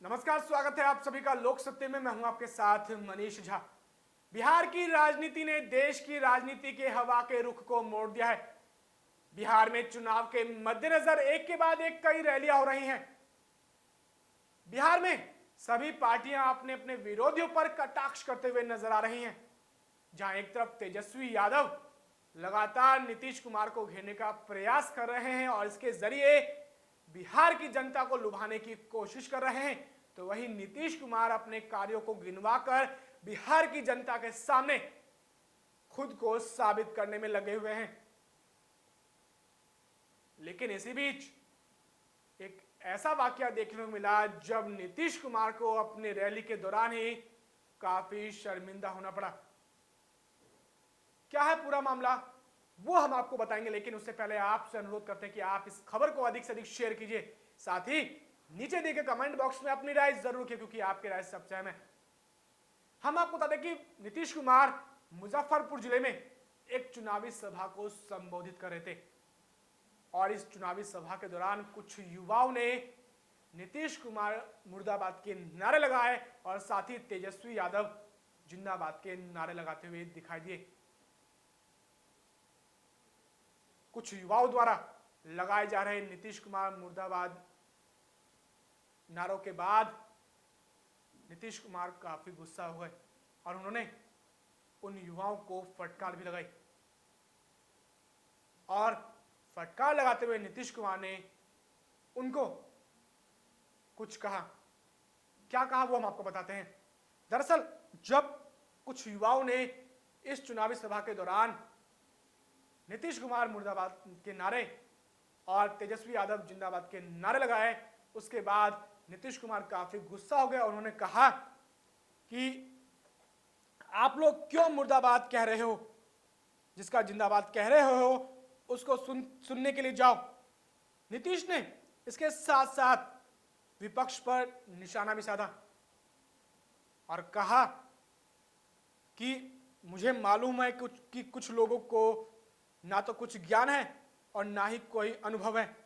नमस्कार, स्वागत है आप सभी का लोक सत्य में। मैं हूं आपके साथ मनीष झा। बिहार की राजनीति ने देश की राजनीति के हवा के रुख को मोड़ दिया है। बिहार में चुनाव के मद्देनजर एक के बाद एक कई रैलियां हो रही हैं। बिहार में सभी पार्टियां अपने अपने विरोधियों पर कटाक्ष करते हुए नजर आ रही हैं। जहां एक तरफ तेजस्वी यादव लगातार नीतीश कुमार को घेरने का प्रयास कर रहे हैं और इसके जरिए बिहार की जनता को लुभाने की कोशिश कर रहे हैं, तो वहीं नीतीश कुमार अपने कार्यों को गिनवाकर बिहार की जनता के सामने खुद को साबित करने में लगे हुए हैं। लेकिन इसी बीच एक ऐसा वाकया देखने को मिला जब नीतीश कुमार को अपनी रैली के दौरान ही काफी शर्मिंदा होना पड़ा। क्या है पूरा मामला, वो हम आपको बताएंगे, लेकिन उससे पहले आपसे अनुरोध करते हैं कि आप इस खबर को अधिक से अधिक शेयर कीजिए। साथ ही नीचे दिए गए कमेंट बॉक्स में अपनी राय जरूर रखिए, क्योंकि आपकी राय सबसे अहम है। हम आपको बता दें कि नीतीश कुमार मुजफ्फरपुर जिले में एक चुनावी सभा को संबोधित कर रहे थे और इस चुनावी सभा के दौरान कुछ युवाओं ने नीतीश कुमार मुर्दाबाद के नारे लगाए और साथ ही तेजस्वी यादव जिंदाबाद के नारे लगाते हुए दिखाई दिए। कुछ युवाओं द्वारा लगाए जा रहे नीतीश कुमार मुर्दाबाद नारों के बाद नीतीश कुमार काफी गुस्सा हो गए और उन्होंने उन युवाओं को फटकार भी लगाई और फटकार लगाते हुए नीतीश कुमार ने उनको कुछ कहा। क्या कहा वो हम आपको बताते हैं। दरअसल जब कुछ युवाओं ने इस चुनावी सभा के दौरान नीतीश कुमार मुर्दाबाद के नारे और तेजस्वी यादव जिंदाबाद के नारे लगाए, उसके बाद नीतीश कुमार काफी गुस्सा हो गए और उन्होंने कहा कि आप लोग क्यों मुर्दाबाद कह रहे हो, जिसका जिंदाबाद कह रहे हो उसको सुनने के लिए जाओ। नीतीश ने इसके साथ साथ विपक्ष पर निशाना भी साधा और कहा कि मुझे मालूम है कि कुछ लोगों को ना तो कुछ ज्ञान है और ना ही कोई अनुभव है।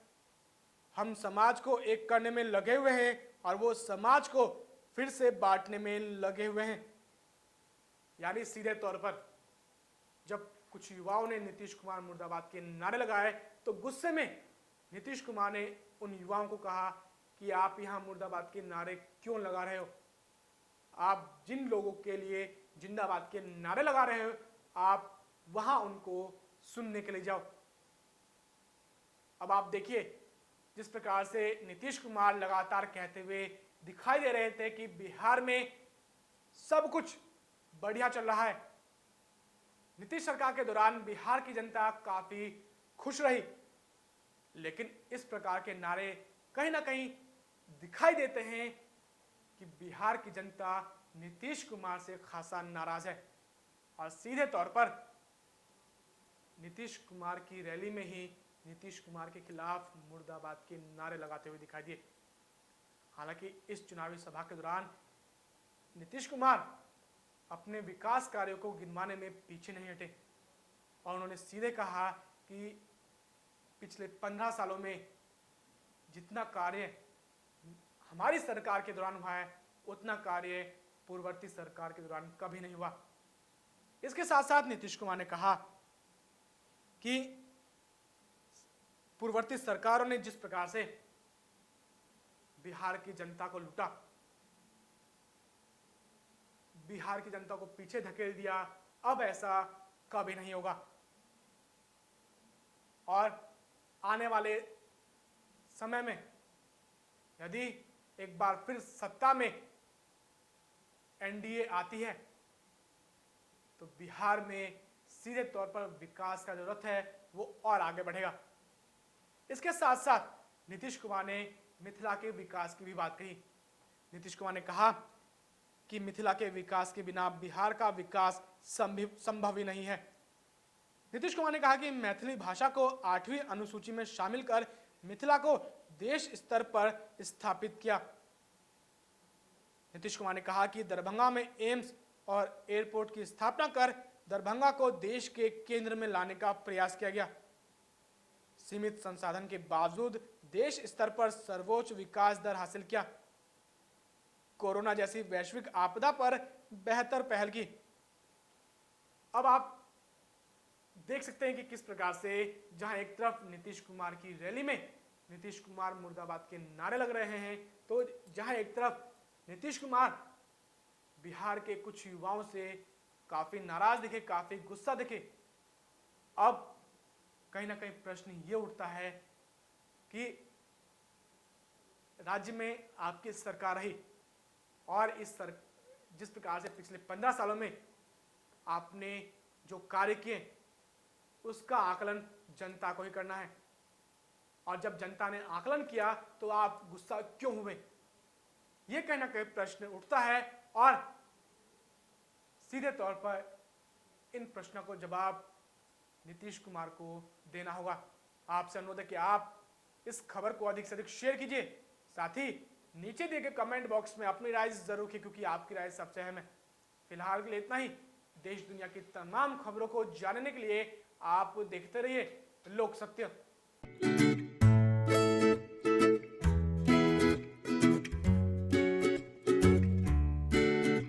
हम समाज को एक करने में लगे हुए हैं और वो समाज को फिर से बांटने में लगे हुए हैं। यानी सीधे तौर पर जब कुछ युवाओं ने नीतीश कुमार मुर्दाबाद के नारे लगाए तो गुस्से में नीतीश कुमार ने उन युवाओं को कहा कि आप यहां मुर्दाबाद के नारे क्यों लगा रहे हो, आप जिन लोगों के लिए जिंदाबाद के नारे लगा रहे हो आप वहां उनको सुनने के लिए जाओ। अब आप देखिए जिस प्रकार से नीतीश कुमार लगातार कहते हुए दिखाई दे रहे थे कि बिहार में सब कुछ बढ़िया चल रहा है। नीतीश सरकार के दौरान बिहार की जनता काफी खुश रही, लेकिन इस प्रकार के नारे कहीं ना कहीं दिखाई देते हैं कि बिहार की जनता नीतीश कुमार से खासा नाराज है और सीधे तौर पर नीतीश कुमार की रैली में ही नीतीश कुमार के खिलाफ मुर्दाबाद के नारे लगाते हुए दिखाई दिए। हालांकि इस चुनावी सभा के दौरान नीतीश कुमार अपने विकास कार्यों को गिनवाने में पीछे नहीं हटे और उन्होंने सीधे कहा कि पिछले 15 सालों में जितना कार्य हमारी सरकार के दौरान हुआ है उतना कार्य पूर्ववर्ती सरकार के दौरान कभी नहीं हुआ। इसके साथ साथ नीतीश कुमार ने कहा कि पूर्ववर्ती सरकारों ने जिस प्रकार से बिहार की जनता को लूटा, बिहार की जनता को पीछे धकेल दिया, अब ऐसा कभी नहीं होगा और आने वाले समय में यदि एक बार फिर सत्ता में एनडीए आती है तो बिहार में सीधे तौर पर विकास का जरूरत है वो और आगे बढ़ेगा। इसके साथ साथ नीतीश कुमार ने मिथिला के विकास की भी बात कही। नीतीश कुमार ने कहा कि मिथिला के विकास के बिना बिहार का विकास संभव ही नहीं है। नीतीश कुमार ने कहा कि मैथिली भाषा को 8वीं अनुसूची में शामिल कर मिथिला को देश स्तर पर स्थापित किया। नीतीश कुमार ने कहा कि दरभंगा में एम्स और एयरपोर्ट की स्थापना कर दरभंगा को देश के केंद्र में लाने का प्रयास किया गया। सीमित संसाधन के बावजूद देश स्तर पर सर्वोच्च विकास दर हासिल किया। कोरोना जैसी वैश्विक आपदा पर बेहतर पहल की। अब आप देख सकते हैं कि किस प्रकार से जहां एक तरफ नीतीश कुमार की रैली में नीतीश कुमार मुर्दाबाद के नारे लग रहे हैं, तो जहां एक तरफ नीतीश कुमार बिहार के कुछ युवाओं से काफी नाराज दिखे, काफी गुस्सा दिखे। अब कहीं ना कहीं प्रश्न ये उठता है कि राज्य में आपकी सरकार रही और जिस प्रकार से पिछले 15 सालों में आपने जो कार्य किए उसका आकलन जनता को ही करना है, और जब जनता ने आकलन किया तो आप गुस्सा क्यों हुए, यह कहीं ना कहीं प्रश्न उठता है। और सीधे तौर पर इन प्रश्नों को जवाब नीतीश कुमार को देना होगा। आपसे अनुरोध है कि आप इस खबर को अधिक से अधिक शेयर कीजिए, साथ ही नीचे दिए गए कमेंट बॉक्स में अपनी राय जरूर की, क्योंकि आपकी राय सबसे अहम है। फिलहाल के लिए इतना ही। देश दुनिया की तमाम खबरों को जानने के लिए आप देखते रहिए लोक सत्य।